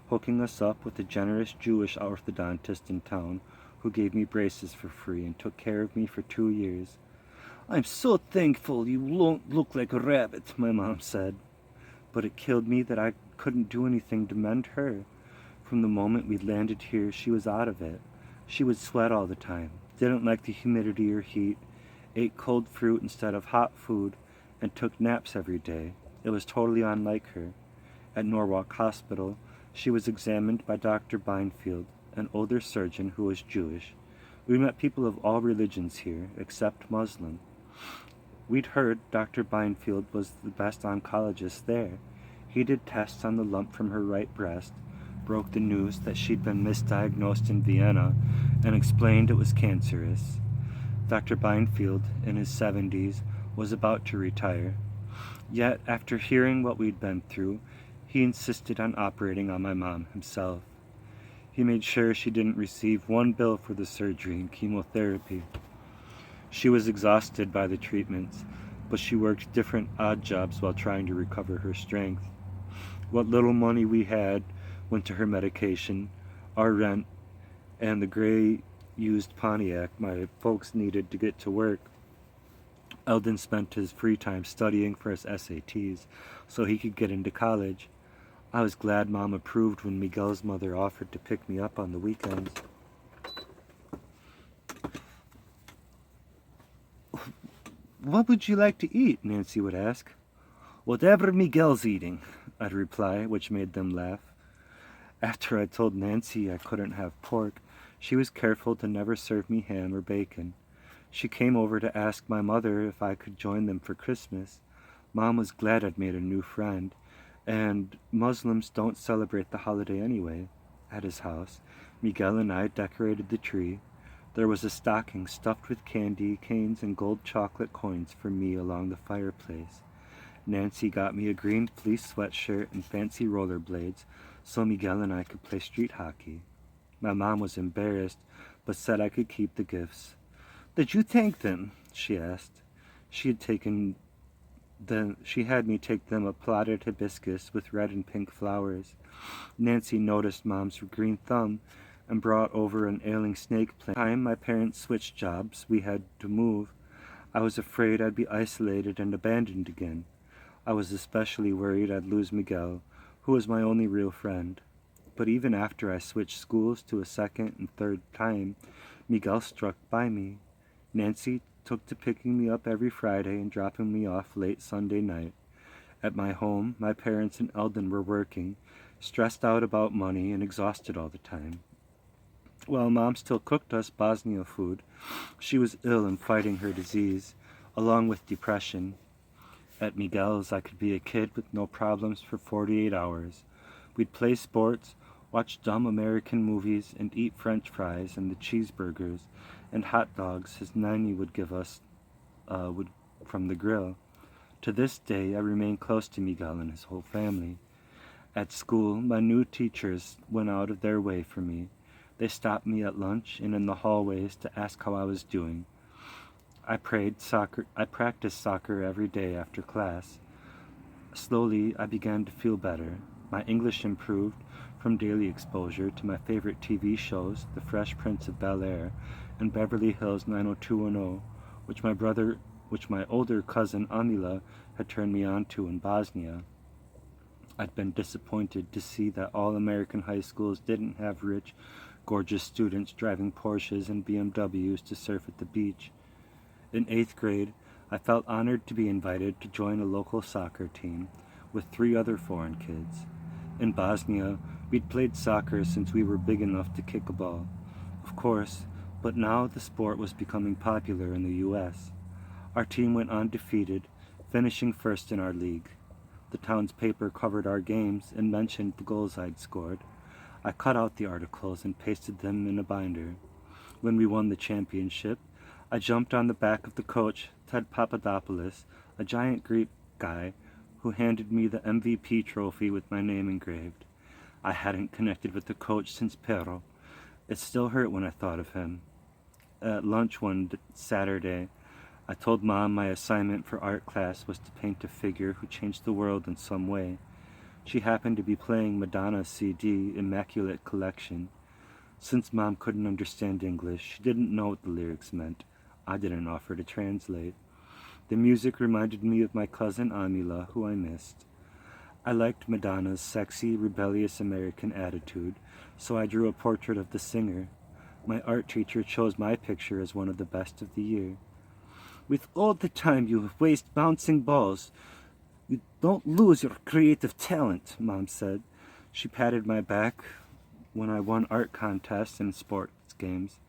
A: hooking us up with a generous Jewish orthodontist in town who gave me braces for free and took care of me for 2 years. "I'm so thankful you don't look like a rabbit," my mom said. But it killed me that I couldn't do anything to mend her. From the moment we landed here, she was out of it. She would sweat all the time, didn't like the humidity or heat, ate cold fruit instead of hot food, and took naps every day. It was totally unlike her. At Norwalk Hospital, she was examined by Dr. Beinfield, an older surgeon who was Jewish. We met people of all religions here, except Muslim. We'd heard Dr. Beinfield was the best oncologist there. He did tests on the lump from her right breast, broke the news that she'd been misdiagnosed in Vienna, and explained it was cancerous. Dr. Beinfield, in his 70s, was about to retire. Yet, after hearing what we'd been through, he insisted on operating on my mom himself. He made sure she didn't receive one bill for the surgery and chemotherapy. She was exhausted by the treatments, but she worked different odd jobs while trying to recover her strength. What little money we had went to her medication, our rent, and the gray used Pontiac my folks needed to get to work. Eldon spent his free time studying for his SATs so he could get into college. I was glad Mom approved when Miguel's mother offered to pick me up on the weekends. "What would you like to eat?" Nancy would ask. "Whatever Miguel's eating," I'd reply, which made them laugh. After I told Nancy I couldn't have pork, she was careful to never serve me ham or bacon. She came over to ask my mother if I could join them for Christmas. Mom was glad I'd made a new friend, and Muslims don't celebrate the holiday anyway. At his house, Miguel and I decorated the tree. There was a stocking stuffed with candy canes and gold chocolate coins for me along the fireplace. Nancy got me a green fleece sweatshirt and fancy rollerblades so Miguel and I could play street hockey. My mom was embarrassed, but said I could keep the gifts. "Did you thank them?" she asked. She had me take them a plotted hibiscus with red and pink flowers. Nancy noticed Mom's green thumb and brought over an ailing snake plant. By the time my parents switched jobs, we had to move. I was afraid I'd be isolated and abandoned again. I was especially worried I'd lose Miguel, who was my only real friend. But even after I switched schools to a second and third time, Miguel struck by me. Nancy took to picking me up every Friday and dropping me off late Sunday night. At my home, my parents and Eldon were working, stressed out about money and exhausted all the time. While Mom still cooked us Bosnia food, she was ill and fighting her disease, along with depression. At Miguel's, I could be a kid with no problems for 48 hours. We'd play sports, watch dumb American movies, and eat French fries and the cheeseburgers and hot dogs his nanny would give us from the grill. To this day, I remain close to Miguel and his whole family. At school, my new teachers went out of their way for me. They stopped me at lunch and in the hallways to ask how I was doing. I practiced soccer every day after class. Slowly, I began to feel better. My English improved from daily exposure to my favorite TV shows, The Fresh Prince of Bel-Air and Beverly Hills 90210, which my older cousin Amila had turned me on to in Bosnia. I'd been disappointed to see that all American high schools didn't have rich, gorgeous students driving Porsches and BMWs to surf at the beach. In 8th grade, I felt honored to be invited to join a local soccer team with 3 other foreign kids. In Bosnia, we'd played soccer since we were big enough to kick a ball. Of course, but now the sport was becoming popular in the U.S. Our team went undefeated, finishing first in our league. The town's paper covered our games and mentioned the goals I'd scored. I cut out the articles and pasted them in a binder. When we won the championship, I jumped on the back of the coach, Ted Papadopoulos, a giant Greek guy who handed me the MVP trophy with my name engraved. I hadn't connected with the coach since Pero. It still hurt when I thought of him. At lunch one Saturday, I told Mom my assignment for art class was to paint a figure who changed the world in some way. She happened to be playing Madonna's CD, Immaculate Collection. Since Mom couldn't understand English, she didn't know what the lyrics meant. I didn't offer to translate. The music reminded me of my cousin Amila, who I missed. I liked Madonna's sexy, rebellious American attitude, so I drew a portrait of the singer. My art teacher chose my picture as one of the best of the year. "With all the time you waste bouncing balls, you don't lose your creative talent," Mom said. She patted my back when I won art contests and sports games.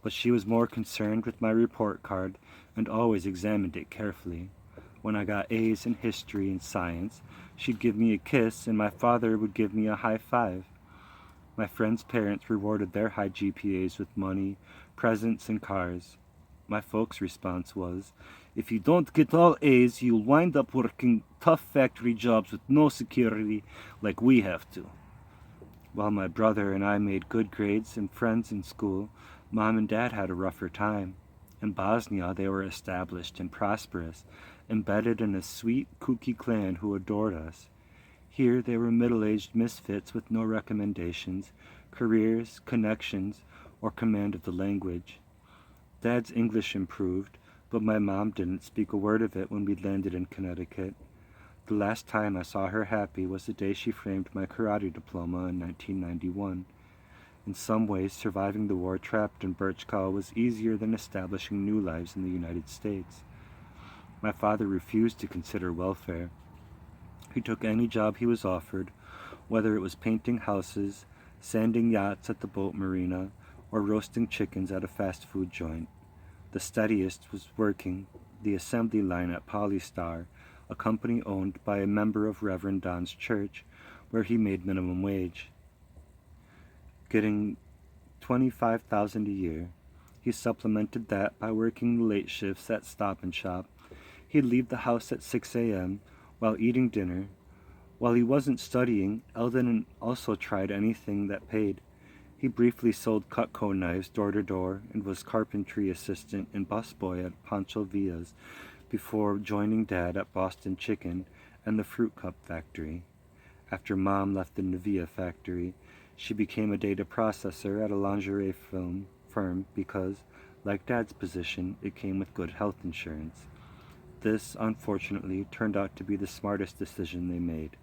A: but she was more concerned with my report card and always examined it carefully. When I got A's in history and science, she'd give me a kiss and my father would give me a high five. My friends' parents rewarded their high GPAs with money, presents, and cars. My folks' response was, if you don't get all A's, you'll wind up working tough factory jobs with no security like we have to. While my brother and I made good grades and friends in school, Mom and Dad had a rougher time. In Bosnia, they were established and prosperous, embedded in a sweet, kooky clan who adored us. Here, they were middle-aged misfits with no recommendations, careers, connections, or command of the language. Dad's English improved, but my mom didn't speak a word of it when we landed in Connecticut. The last time I saw her happy was the day she framed my karate diploma in 1991. In some ways, surviving the war trapped in Birchkow was easier than establishing new lives in the United States. My father refused to consider welfare. He took any job he was offered, whether it was painting houses, sanding yachts at the boat marina, or roasting chickens at a fast food joint. The steadiest was working the assembly line at Polystar, a company owned by a member of Reverend Don's church, where he made minimum wage, getting $25,000 a year. He supplemented that by working the late shifts at Stop and Shop. He'd leave the house at 6 a.m. while eating dinner. While he wasn't studying, Eldon also tried anything that paid. He briefly sold Cutco knives door to door and was carpentry assistant and busboy at Pancho Villa's before joining Dad at Boston Chicken and the Fruit Cup factory. After Mom left the Nivea factory, she became a data processor at a lingerie firm because, like Dad's position, it came with good health insurance. This, unfortunately, turned out to be the smartest decision they made.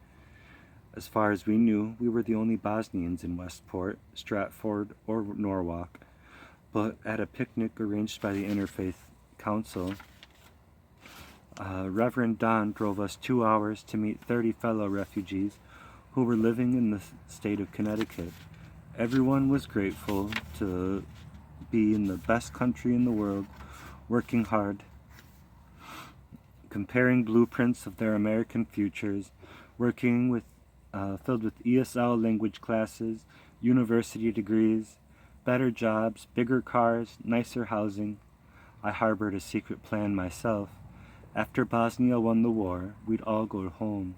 A: As far as we knew, we were the only Bosnians in Westport, Stratford, or Norwalk, but at a picnic arranged by the Interfaith Council, Reverend Don drove us 2 hours to meet 30 fellow refugees who were living in the state of Connecticut. Everyone was grateful to be in the best country in the world, working hard, comparing blueprints of their American futures, working with filled with ESL language classes, university degrees, better jobs, bigger cars, nicer housing. I harbored a secret plan myself. After Bosnia won the war, we'd all go home.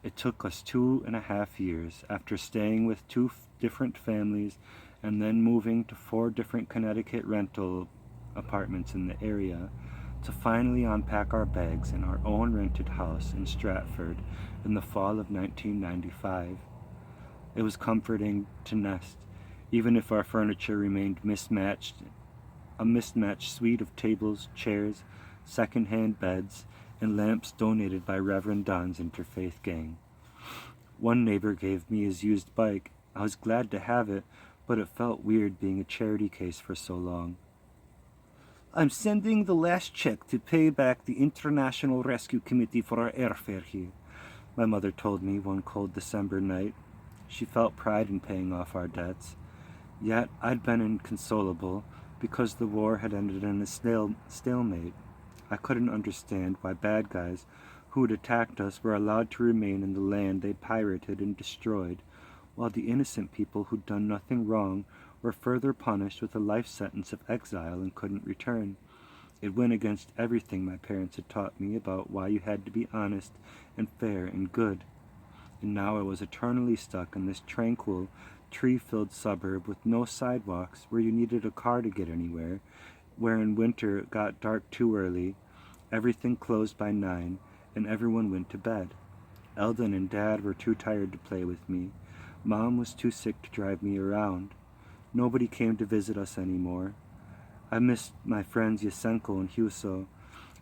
A: It took us 2.5 years, after staying with 2 different families and then moving to 4 different Connecticut rental apartments in the area, to finally unpack our bags in our own rented house in Stratford in the fall of 1995. It was comforting to nest, even if our furniture remained mismatched, a mismatched suite of tables, chairs, second-hand beds, and lamps donated by Reverend Don's interfaith gang. One neighbor gave me his used bike. I was glad to have it, but it felt weird being a charity case for so long. I'm sending the last check to pay back the International Rescue Committee for our airfare here, my mother told me one cold December night. She felt pride in paying off our debts. Yet I'd been inconsolable because the war had ended in a stalemate. I couldn't understand why bad guys who had attacked us were allowed to remain in the land they pirated and destroyed, while the innocent people who'd done nothing wrong were further punished with a life sentence of exile and couldn't return. It went against everything my parents had taught me about why you had to be honest and fair and good. And now I was eternally stuck in this tranquil, tree-filled suburb with no sidewalks, where you needed a car to get anywhere, where in winter it got dark too early, everything closed by 9, and everyone went to bed. Eldon and Dad were too tired to play with me. Mom was too sick to drive me around. Nobody came to visit us anymore. I missed my friends Yasenko and Huso.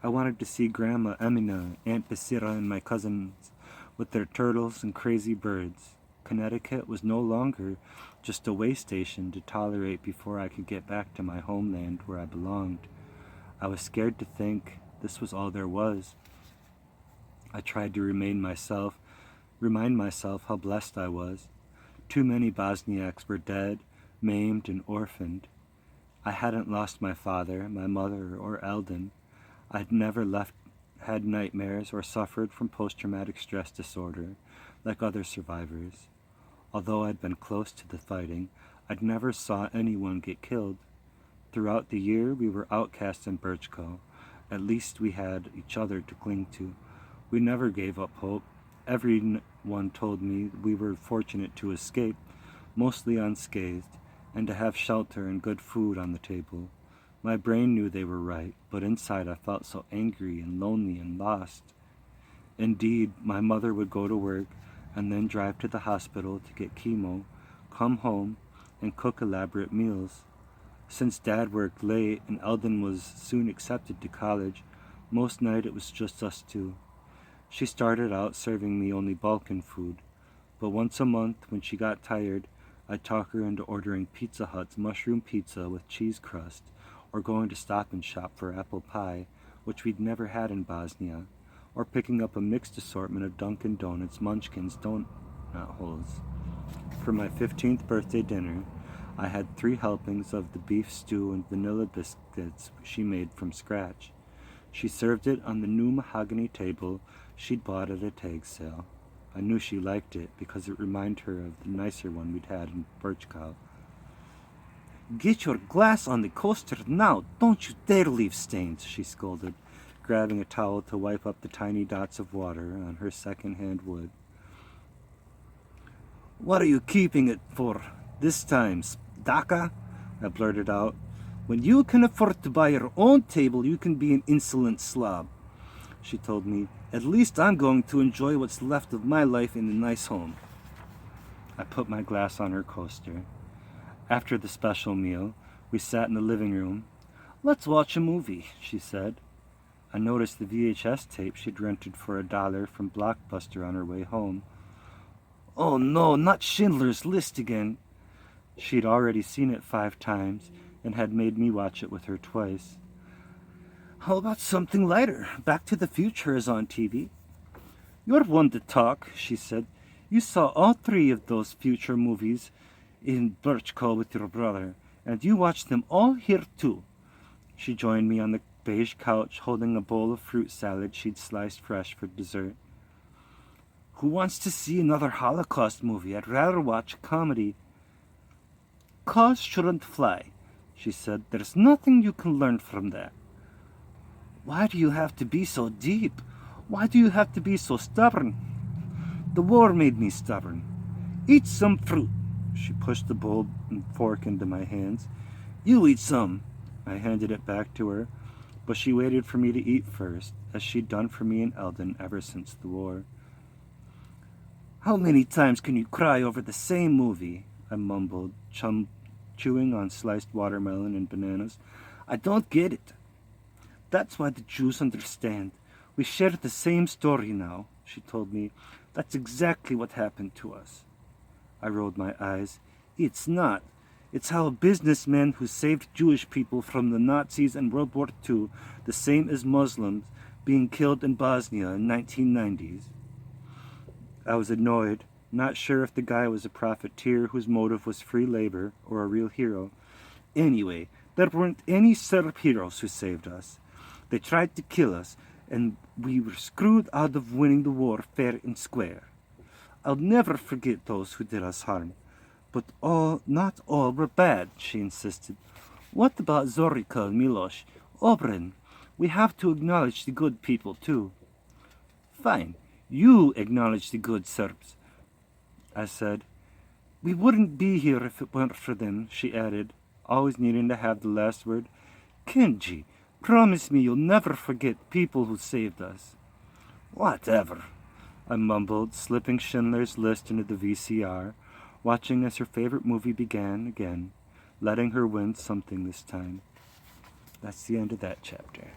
A: I wanted to see Grandma Emina, Aunt Basira, and my cousins with their turtles and crazy birds. Connecticut was no longer just a way station to tolerate before I could get back to my homeland where I belonged. I was scared to think this was all there was. I tried to remind myself how blessed I was. Too many Bosniaks were dead, maimed, and orphaned. I hadn't lost my father, my mother, or Eldon. I'd never had nightmares or suffered from post-traumatic stress disorder like other survivors. Although I'd been close to the fighting, I'd never saw anyone get killed. Throughout the year, we were outcasts in Birchco. At least we had each other to cling to. We never gave up hope. Everyone told me we were fortunate to escape, mostly unscathed, and to have shelter and good food on the table. My brain knew they were right, but inside I felt so angry and lonely and lost. Indeed, my mother would go to work and then drive to the hospital to get chemo, come home, and cook elaborate meals. Since Dad worked late and Eldon was soon accepted to college, most night it was just us two. She started out serving me only Balkan food, but once a month when she got tired, I'd talk her into ordering Pizza Hut's mushroom pizza with cheese crust, or going to Stop and Shop for apple pie, which we'd never had in Bosnia, or picking up a mixed assortment of Dunkin' Donuts Munchkins donut holes. For my 15th birthday dinner, I had 3 helpings of the beef stew and vanilla biscuits she made from scratch. She served it on the new mahogany table she'd bought at a tag sale. I knew she liked it because it reminded her of the nicer one we'd had in Birchcow. "Get your glass on the coaster now! Don't you dare leave stains!" she scolded, grabbing a towel to wipe up the tiny dots of water on her second-hand wood. "What are you keeping it for this time, Daka?" I blurted out. "When you can afford to buy your own table, you can be an insolent slob," she told me. "At least I'm going to enjoy what's left of my life in a nice home." I put my glass on her coaster. After the special meal, we sat in the living room. "Let's watch a movie," she said. I noticed the VHS tape she'd rented for $1 from Blockbuster on her way home. "Oh no, not Schindler's List again." She'd already seen it 5 times and had made me watch it with her twice. "How about something lighter? Back to the Future is on TV." "You're one to talk," she said. "You saw all 3 of those future movies in Birchco with your brother, and you watched them all here too." She joined me on the beige couch holding a bowl of fruit salad she'd sliced fresh for dessert. "Who wants to see another Holocaust movie? I'd rather watch a comedy." "Cause shouldn't fly," she said. "There's nothing you can learn from that." "Why do you have to be so deep? Why do you have to be so stubborn?" "The war made me stubborn." "Eat some fruit." She pushed the bowl and fork into my hands. "You eat some." I handed it back to her, but she waited for me to eat first, as she'd done for me and Eldon ever since the war. "How many times can you cry over the same movie?" I mumbled, chewing on sliced watermelon and bananas. "I don't get it." "That's why the Jews understand. We share the same story now," she told me. "That's exactly what happened to us." I rolled my eyes. "It's not. It's how a businessman who saved Jewish people from the Nazis in World War II, the same as Muslims being killed in Bosnia in 1990s. I was annoyed, not sure if the guy was a profiteer whose motive was free labor or a real hero. Anyway, there weren't any Serb heroes who saved us. They tried to kill us, and we were screwed out of winning the war fair and square. I'll never forget those who did us harm. But not all were bad," she insisted. "What about Zorica, Miloš, Obren? We have to acknowledge the good people, too." "Fine. You acknowledge the good Serbs," I said. "We wouldn't be here if it weren't for them," she added, always needing to have the last word. "Kenji, promise me you'll never forget people who saved us." "Whatever," I mumbled, slipping Schindler's List into the VCR, watching as her favorite movie began again, letting her win something this time. That's the end of that chapter.